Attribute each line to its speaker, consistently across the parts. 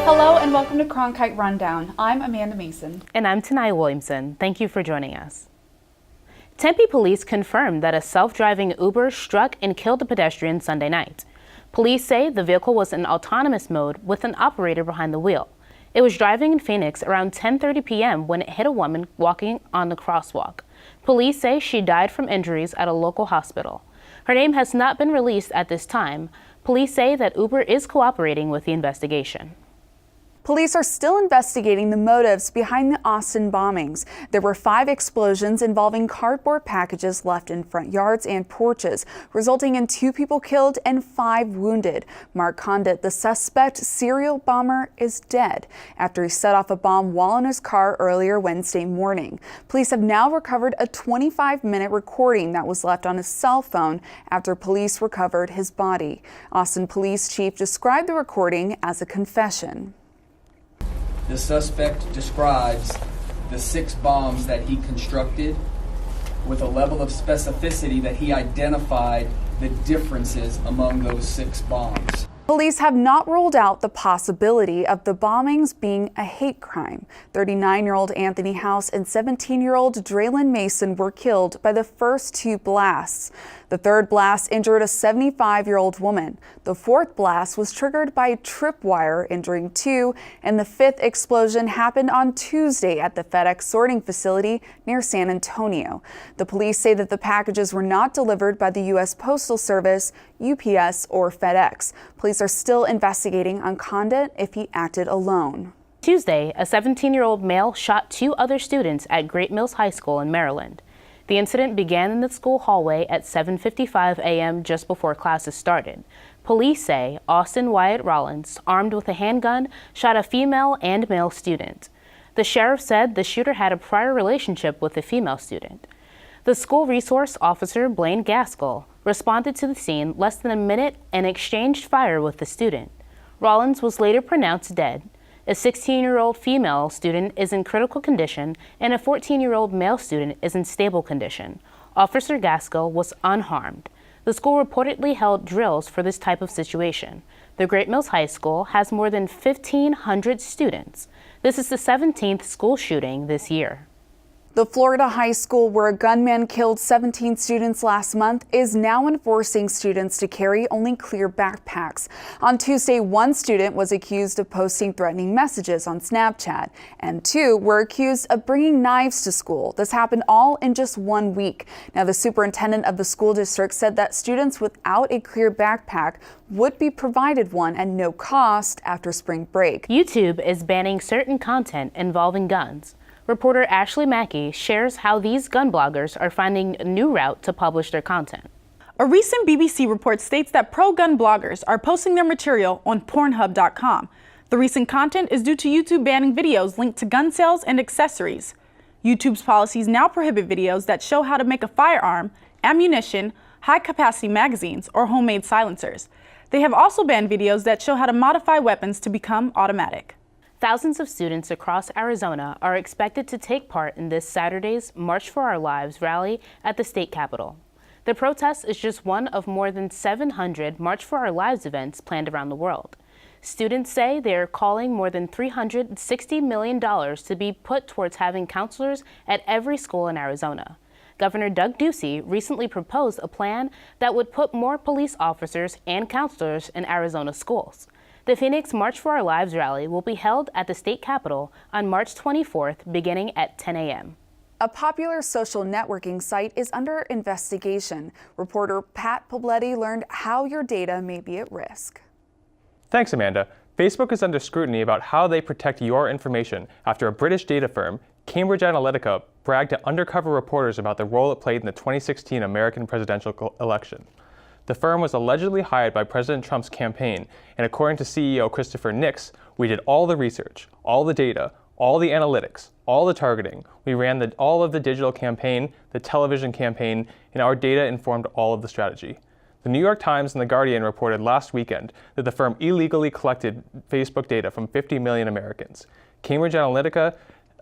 Speaker 1: Hello and welcome to Cronkite Rundown. I'm Amanda Mason.
Speaker 2: And I'm Taniyah Williamson. Thank you for joining us. Tempe police confirmed that a self-driving Uber struck and killed a pedestrian Sunday night. Police say the vehicle was in autonomous mode with an operator behind the wheel. It was driving in Phoenix around 10:30 p.m. when it hit a woman walking on the crosswalk. Police say she died from injuries at a local hospital. Her name has not been released at this time. Police say that Uber is cooperating with the investigation.
Speaker 1: Police are still investigating the motives behind the Austin bombings. There were 5 explosions involving cardboard packages left in front yards and porches, resulting in 2 people killed and 5 wounded. Mark Condit, the suspect serial bomber, is dead after he set off a bomb while in his car earlier Wednesday morning. Police have now recovered a 25-minute recording that was left on his cell phone after police recovered his body. Austin Police Chief described the recording as a confession.
Speaker 3: The suspect describes the 6 bombs that he constructed with a level of specificity that he identified the differences among those 6 bombs.
Speaker 1: Police have not ruled out the possibility of the bombings being a hate crime. 39-year-old Anthony House and 17-year-old Draylon Mason were killed by the first 2 blasts. The 3rd blast injured a 75-year-old woman. The 4th blast was triggered by a tripwire, injuring 2, and the 5th explosion happened on Tuesday at the FedEx sorting facility near San Antonio. The police say that the packages were not delivered by the U.S. Postal Service, UPS, or FedEx. Police are still investigating on Condit if he acted alone.
Speaker 2: Tuesday, a 17-year-old male shot 2 other students at Great Mills High School in Maryland. The incident began in the school hallway at 7:55 a.m. just before classes started. Police say Austin Wyatt Rollins, armed with a handgun, shot a female and male student. The sheriff said the shooter had a prior relationship with a female student. The school resource officer, Blaine Gaskell, responded to the scene less than a minute and exchanged fire with the student. Rollins was later pronounced dead. A 16-year-old female student is in critical condition and a 14-year-old male student is in stable condition. Officer Gaskell was unharmed. The school reportedly held drills for this type of situation. The Great Mills High School has more than 1,500 students. This is the 17th school shooting this year.
Speaker 1: The Florida high school where a gunman killed 17 students last month is now enforcing students to carry only clear backpacks. On Tuesday, 1 student was accused of posting threatening messages on Snapchat, and 2 were accused of bringing knives to school. This happened all in just 1 week. Now, the superintendent of the school district said that students without a clear backpack would be provided one at no cost after spring break.
Speaker 2: YouTube is banning certain content involving guns. Reporter Ashley Mackey shares how these gun bloggers are finding a new route to publish their content.
Speaker 4: A recent BBC report states that pro-gun bloggers are posting their material on Pornhub.com. The recent content is due to YouTube banning videos linked to gun sales and accessories. YouTube's policies now prohibit videos that show how to make a firearm, ammunition, high-capacity magazines, or homemade silencers. They have also banned videos that show how to modify weapons to become automatic.
Speaker 2: Thousands of students across Arizona are expected to take part in this Saturday's March for Our Lives rally at the state capitol. The protest is just one of more than 700 March for Our Lives events planned around the world. Students say they are calling more than $360 million to be put towards having counselors at every school in Arizona. Governor Doug Ducey recently proposed a plan that would put more police officers and counselors in Arizona schools. The Phoenix March for Our Lives rally will be held at the state capitol on March 24th, beginning at 10 a.m.
Speaker 1: A popular social networking site is under investigation. Reporter Pat Poblete learned how your data may be at risk.
Speaker 5: Thanks, Amanda. Facebook is under scrutiny about how they protect your information after a British data firm, Cambridge Analytica, bragged to undercover reporters about the role it played in the 2016 American presidential election. The firm was allegedly hired by President Trump's campaign, and according to CEO Christopher Nix, we did all the research, all the data, all the analytics, all the targeting. We ran all of the digital campaign, the television campaign, and our data informed all of the strategy. The New York Times and The Guardian reported last weekend that the firm illegally collected Facebook data from 50 million Americans. Cambridge Analytica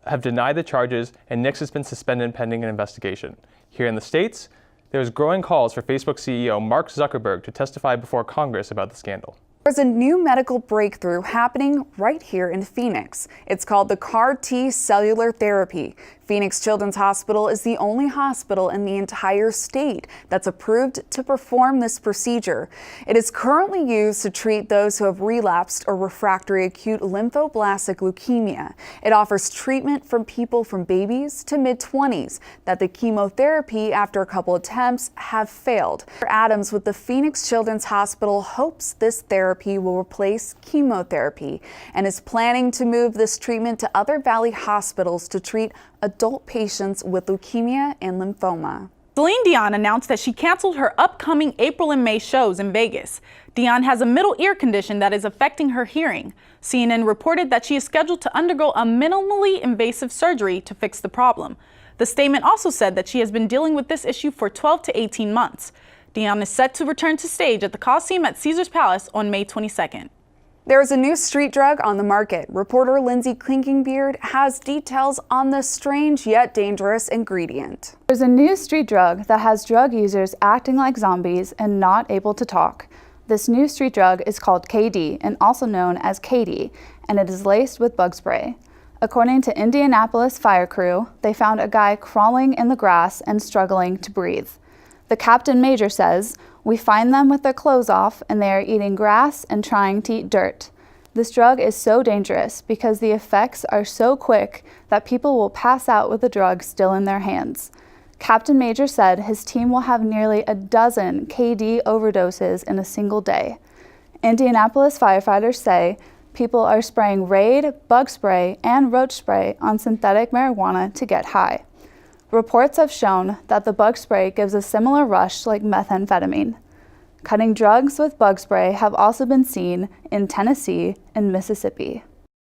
Speaker 5: have denied the charges, and Nix has been suspended pending an investigation. Here in the States, there's growing calls for Facebook CEO Mark Zuckerberg to testify before Congress about the scandal.
Speaker 1: There's a new medical breakthrough happening right here in Phoenix. It's called the CAR-T cellular therapy. Phoenix Children's Hospital is the only hospital in the entire state that's approved to perform this procedure. It is currently used to treat those who have relapsed or refractory acute lymphoblastic leukemia. It offers treatment from people from babies to mid-20s that the chemotherapy after a couple attempts have failed. Adams with the Phoenix Children's Hospital hopes this therapy will replace chemotherapy and is planning to move this treatment to other Valley hospitals to treat adult patients with leukemia and lymphoma.
Speaker 4: Celine Dion announced that she canceled her upcoming April and May shows in Vegas. Dion has a middle ear condition that is affecting her hearing. CNN reported that she is scheduled to undergo a minimally invasive surgery to fix the problem. The statement also said that she has been dealing with this issue for 12 to 18 months. Dion is set to return to stage at the Coliseum at Caesars Palace on May 22nd.
Speaker 1: There is a new street drug on the market. Reporter Lindsey Clinkingbeard has details on this strange yet dangerous ingredient.
Speaker 6: There's a new street drug that has drug users acting like zombies and not able to talk. This new street drug is called KD and also known as KD, and it is laced with bug spray. According to Indianapolis fire crew, they found a guy crawling in the grass and struggling to breathe. The captain major says, "We find them with their clothes off and they are eating grass and trying to eat dirt." This drug is so dangerous because the effects are so quick that people will pass out with the drug still in their hands. Captain Major said his team will have nearly a dozen KD overdoses in a single day. Indianapolis firefighters say people are spraying Raid, bug spray, and roach spray on synthetic marijuana to get high. Reports have shown that the bug spray gives a similar rush like methamphetamine. Cutting drugs with bug spray have also been seen in Tennessee and Mississippi.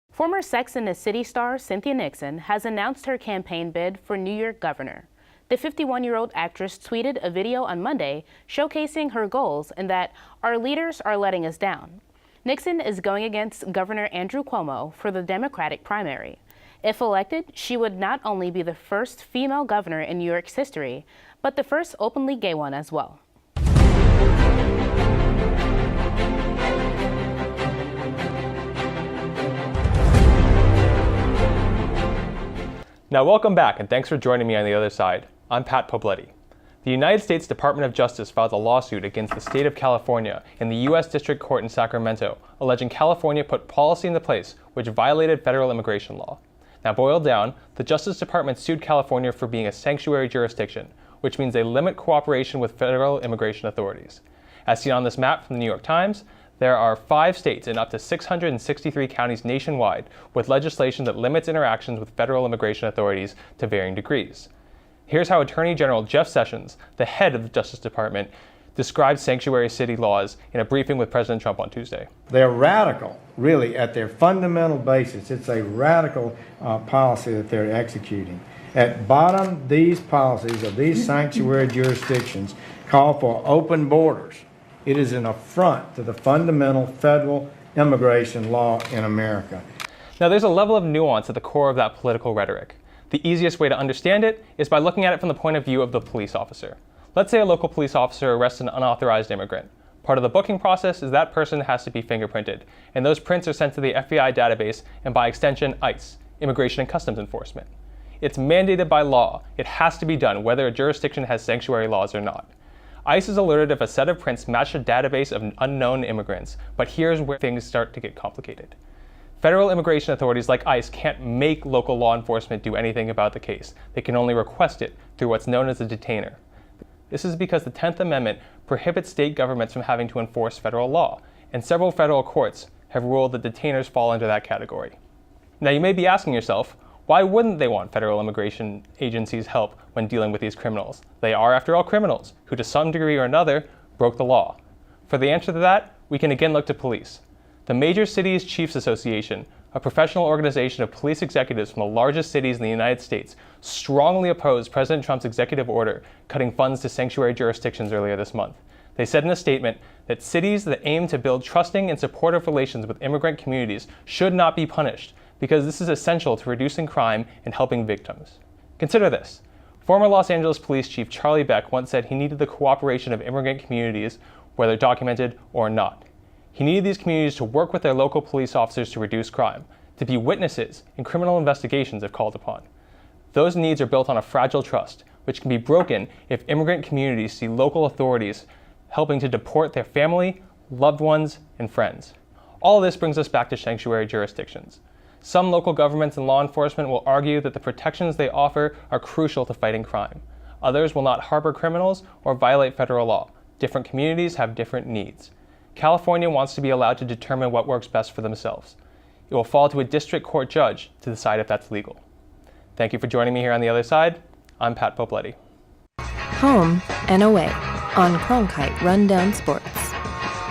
Speaker 2: Former Sex and the City star Cynthia Nixon has announced her campaign bid for New York governor. The 51-year-old actress tweeted a video on Monday showcasing her goals and that "our leaders are letting us down." Nixon is going against Governor Andrew Cuomo for the Democratic primary. If elected, she would not only be the first female governor in New York's history, but the first openly gay one as well.
Speaker 5: Now welcome back and thanks for joining me on the other side. I'm Pat Poblete. The United States Department of Justice filed a lawsuit against the state of California in the U.S. District Court in Sacramento, alleging California put policy into place which violated federal immigration law. Now boiled down, the Justice Department sued California for being a sanctuary jurisdiction, which means they limit cooperation with federal immigration authorities. As seen on this map from the New York Times, there are 5 states and up to 663 counties nationwide with legislation that limits interactions with federal immigration authorities to varying degrees. Here's how Attorney General Jeff Sessions, the head of the Justice Department, described sanctuary city laws in a briefing with President Trump on Tuesday.
Speaker 7: They're radical, really, at their fundamental basis. It's a radical policy that they're executing. At bottom, these policies of these sanctuary jurisdictions call for open borders. It is an affront to the fundamental federal immigration law in America.
Speaker 5: Now there's a level of nuance at the core of that political rhetoric. The easiest way to understand it is by looking at it from the point of view of the police officer. Let's say a local police officer arrests an unauthorized immigrant. Part of the booking process is that person has to be fingerprinted, and those prints are sent to the FBI database and by extension ICE, Immigration and Customs Enforcement. It's mandated by law. It has to be done whether a jurisdiction has sanctuary laws or not. ICE is alerted if a set of prints match a database of unknown immigrants, but here's where things start to get complicated. Federal immigration authorities like ICE can't make local law enforcement do anything about the case. They can only request it through what's known as a detainer. This is because the 10th Amendment prohibits state governments from having to enforce federal law, and several federal courts have ruled that detainers fall under that category. Now you may be asking yourself, why wouldn't they want federal immigration agencies' help when dealing with these criminals? They are, after all, criminals who to some degree or another broke the law. For the answer to that, we can again look to police. The Major Cities Chiefs Association, a professional organization of police executives from the largest cities in the United States, strongly opposed President Trump's executive order cutting funds to sanctuary jurisdictions earlier this month. They said in a statement that cities that aim to build trusting and supportive relations with immigrant communities should not be punished because this is essential to reducing crime and helping victims. Consider this. Former Los Angeles Police Chief Charlie Beck once said he needed the cooperation of immigrant communities, whether documented or not. He needed these communities to work with their local police officers to reduce crime, to be witnesses in criminal investigations if called upon. Those needs are built on a fragile trust, which can be broken if immigrant communities see local authorities helping to deport their family, loved ones, and friends. All this brings us back to sanctuary jurisdictions. Some local governments and law enforcement will argue that the protections they offer are crucial to fighting crime. Others will not harbor criminals or violate federal law. Different communities have different needs. California wants to be allowed to determine what works best for themselves. It will fall to a district court judge to decide if that's legal. Thank you for joining me here on The Other Side. I'm Pat Poblete.
Speaker 8: Home and away on Cronkite Rundown Sports.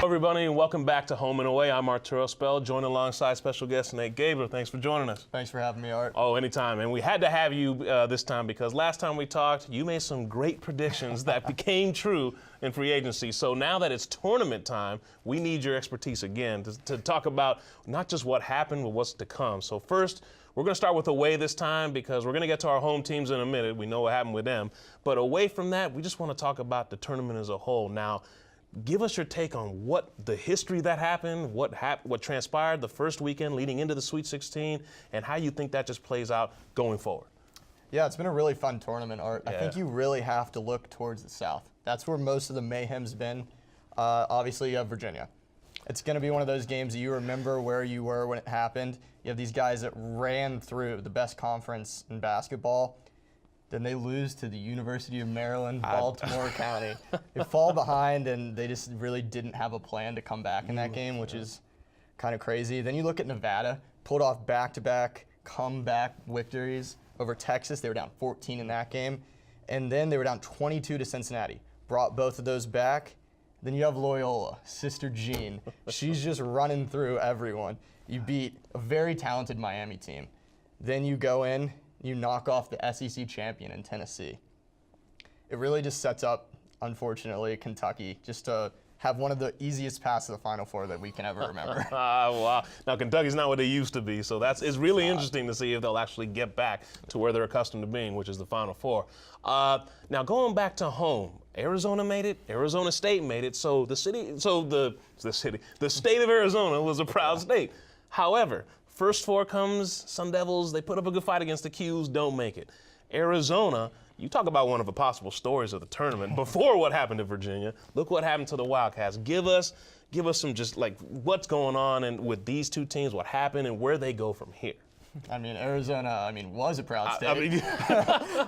Speaker 9: Hello everybody, and welcome back to Home and Away. I'm Arturo, joined alongside special guest Nate Gabler. Thanks for joining us.
Speaker 10: Thanks for having me, Art.
Speaker 9: Oh, anytime. And we had to have you this time because last time we talked, you made some great predictions that became true in free agency. So now that it's tournament time, we need your expertise again to talk about not just what happened, but what's to come. So first, we're going to start with away this time because we're going to get to our home teams in a minute. We know what happened with them. But away from that, we just want to talk about the tournament as a whole. Now, give us your take on what the history that happened, what transpired the first weekend leading into the Sweet 16, and how you think that just plays out going forward.
Speaker 10: Yeah, it's been a really fun tournament, Art.
Speaker 9: Yeah.
Speaker 10: I think you really have to look towards the South. That's where most of the mayhem's been. Obviously, you have Virginia. It's going to be one of those games that you remember where you were when it happened. You have these guys that ran through the best conference in basketball. Then they lose to the University of Maryland, Baltimore County. They fall behind, and they just really didn't have a plan to come back in that game, which is kind of crazy. Then you look at Nevada, pulled off back-to-back comeback victories over Texas. They were down 14 in that game. And then they were down 22 to Cincinnati. Brought both of those back. Then you have Loyola, Sister Jean. She's just running through everyone. You beat a very talented Miami team. Then you go in, you knock off the SEC champion in Tennessee. It really just sets up, unfortunately, Kentucky just to have one of the easiest paths to the Final Four that we can ever remember.
Speaker 9: Wow. Now, Kentucky's not what they used to be, so it's really interesting to see if they'll actually get back to where they're accustomed to being, which is the Final Four. Now, going back to home, Arizona made it, Arizona State made it, so the state of Arizona was a proud state. However, first four comes Sun Devils. They put up a good fight against the Qs, don't make it. Arizona, you talk about one of the possible stories of the tournament. Before what happened to Virginia, look what happened to the Wildcats. Give us some just like what's going on and with these two teams, what happened and where they go from here.
Speaker 10: I mean, Arizona, was a proud state.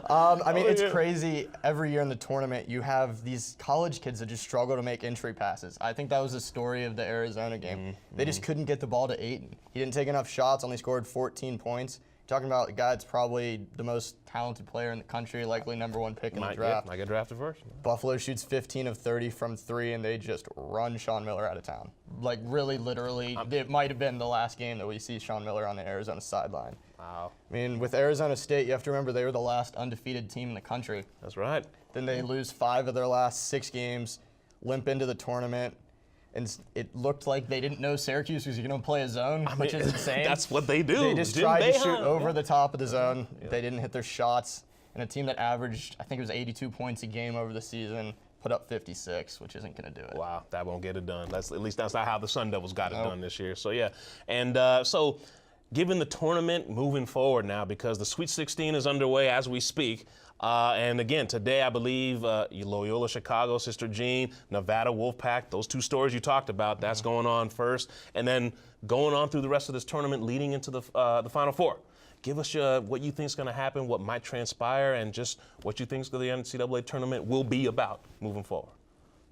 Speaker 10: It's crazy. Every year in the tournament, you have these college kids that just struggle to make entry passes. I think that was the story of the Arizona game. Mm-hmm. They just couldn't get the ball to Ayton. He didn't take enough shots, only scored 14 points. You're talking about a guy that's probably the most talented player in the country, likely #1 pick in the draft.
Speaker 9: Might get drafted first.
Speaker 10: Buffalo shoots 15 of 30 from 3, and they just run Sean Miller out of town. Like, really, literally, it might have been the last game that we see Sean Miller on the Arizona sideline.
Speaker 9: Wow.
Speaker 10: With Arizona State, you have to remember they were the last undefeated team in the country.
Speaker 9: That's right.
Speaker 10: Then they lose 5 of their last 6 games, limp into the tournament, and it looked like they didn't know Syracuse was going to play a zone, which is insane.
Speaker 9: That's what they do.
Speaker 10: They just tried to shoot over the top of the zone. Yeah. They didn't hit their shots. And a team that averaged, I think it was 82 points a game over the season, put up 56, which isn't going to do it.
Speaker 9: Wow, that won't get it done. At least that's not how the Sun Devils got it done this year. So, yeah. And so given the tournament moving forward now, because the Sweet 16 is underway as we speak, and again, today I believe Loyola Chicago, Sister Jean, Nevada Wolfpack, those two stories you talked about, that's going on first. And then going on through the rest of this tournament leading into the Final Four. Give us what you think is going to happen, what might transpire, and just what you think the NCAA tournament will be about moving forward.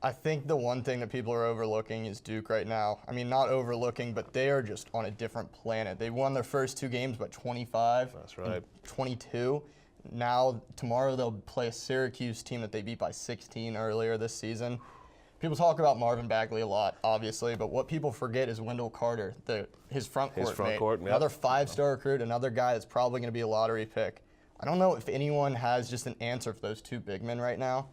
Speaker 10: I think the one thing that people are overlooking is Duke right now. Not overlooking, but they are just on a different planet. They won their first 2 games by 25.
Speaker 9: That's right.
Speaker 10: 22. Now, tomorrow they'll play a Syracuse team that they beat by 16 earlier this season. People talk about Marvin Bagley a lot, obviously, but what people forget is Wendell Carter, his front court mate. Another 5-star recruit, another guy that's probably going to be a lottery pick. I don't know if anyone has just an answer for those 2 big men right now.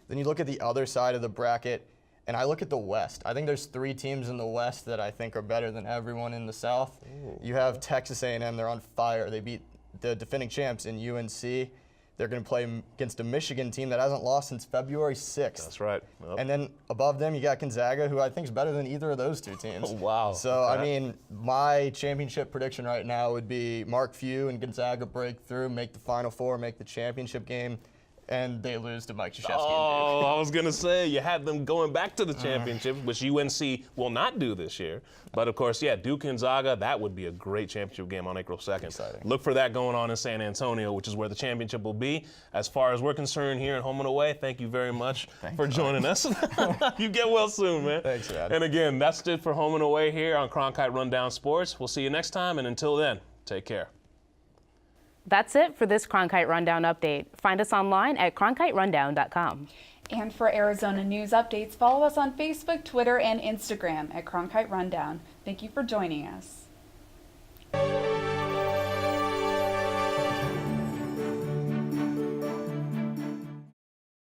Speaker 10: Then you look at the other side of the bracket, and I look at the West. I think there's 3 teams in the West that I think are better than everyone in the South. Ooh. You have Texas A&M. They're on fire. They beat the defending champs in UNC. They're going to play against a Michigan team that hasn't lost since February 6th.
Speaker 9: That's right. Yep.
Speaker 10: And then above them, you got Gonzaga, who I think is better than either of those two teams.
Speaker 9: Oh, wow.
Speaker 10: So, I mean, my championship prediction right now would be Mark Few and Gonzaga break through, make the Final Four, make the championship game, and they lose to Mike Krzyzewski.
Speaker 9: Oh, I was going to say, you had them going back to the championship, which UNC will not do this year. But, of course, yeah, Duke Gonzaga, that would be a great championship game on April 2nd.
Speaker 10: Exciting.
Speaker 9: Look for that going on in San Antonio, which is where the championship will be. As far as we're concerned here at Home and Away, thank you very much for joining us. You get well soon, man.
Speaker 10: Thanks, man.
Speaker 9: And again, that's it for Home and Away here on Cronkite Rundown Sports. We'll see you next time, and until then, take care.
Speaker 2: That's it for this Cronkite Rundown update. Find us online at cronkiterundown.com.
Speaker 1: And for Arizona news updates, follow us on Facebook, Twitter, and Instagram at Cronkite Rundown. Thank you for joining us.